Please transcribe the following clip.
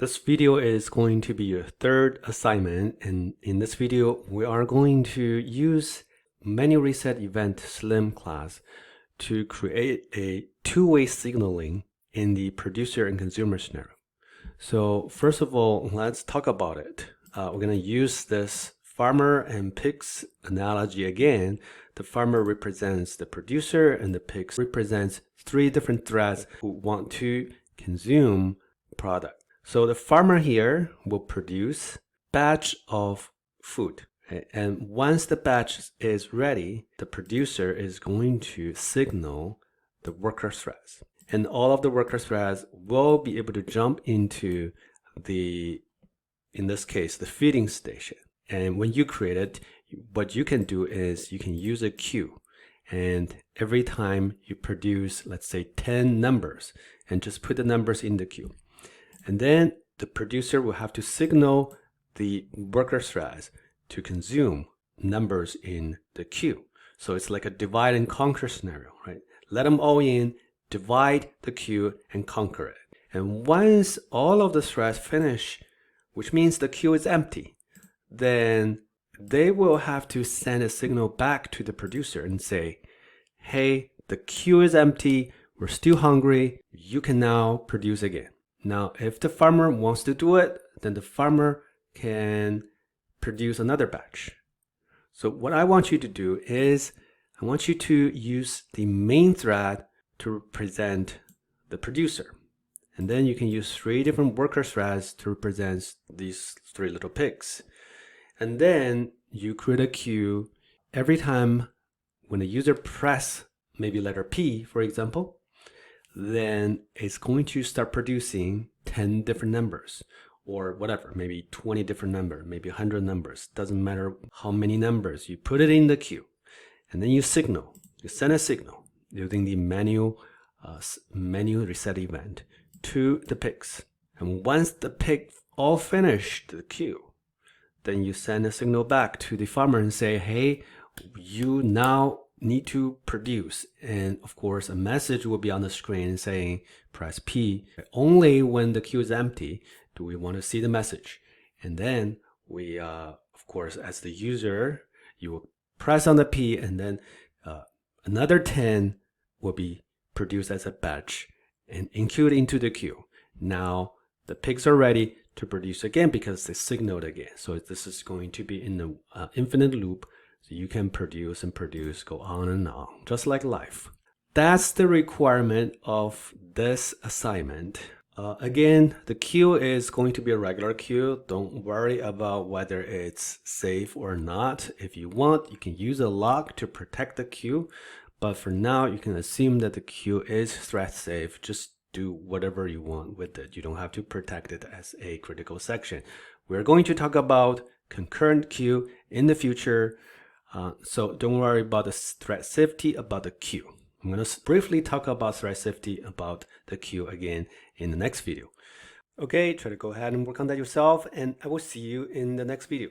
This video is going to be your third assignment, and in this video we are going to use menu reset event slim class to create a two-way signaling in the producer and consumer scenario. So first of all, let's talk about it. We're going to use this farmer and pigs analogy again. The farmer represents the producer and the pigs represents three different threads who want to consume product. So the farmer here will produce batch of food. Okay? And once the batch is ready, the producer is going to signal the worker threads. And all of the worker threads will be able to jump into in this case, the feeding station. And when you create it, what you can do is you can use a queue. And every time you produce, let's say 10 numbers, and just put the numbers in the queue. And then the producer will have to signal the worker threads to consume numbers in the queue. So it's like a divide and conquer scenario, right? Let them all in, divide the queue, and conquer it. And once all of the threads finish, which means the queue is empty, then they will have to send a signal back to the producer and say, hey, the queue is empty, we're still hungry, you can now produce again. Now, if the farmer wants to do it, then the farmer can produce another batch. So what I want you to do is, I want you to use the main thread to represent the producer. And then you can use three different worker threads to represent these three little pigs. And then you create a queue every time when the user press maybe letter P, for example, then it's going to start producing 10 different numbers or whatever, maybe 20 different numbers, maybe 100 numbers. Doesn't matter how many numbers. You put it in the queue and then you send a signal using the menu reset event to the pigs. And once the pig all finished the queue, then you send a signal back to the farmer and say, hey, you now need to produce. And of course, a message will be on the screen saying, press P. Only when the queue is empty do we want to see the message. And then we, of course, as the user, you will press on the P and then another 10 will be produced as a batch and included into the queue. Now the pigs are ready to produce again because they signaled again. So this is going to be in the infinite loop. So you can produce and produce, go on and on, just like life. That's the requirement of this assignment. Again, the queue is going to be a regular queue. Don't worry about whether it's safe or not. If you want, you can use a lock to protect the queue. But for now, you can assume that the queue is thread safe. Just do whatever you want with it. You don't have to protect it as a critical section. We're going to talk about concurrent queue in the future. So don't worry about the thread safety about the queue. I'm going to briefly talk about thread safety about the queue again in the next video. Okay, try to go ahead and work on that yourself, and I will see you in the next video.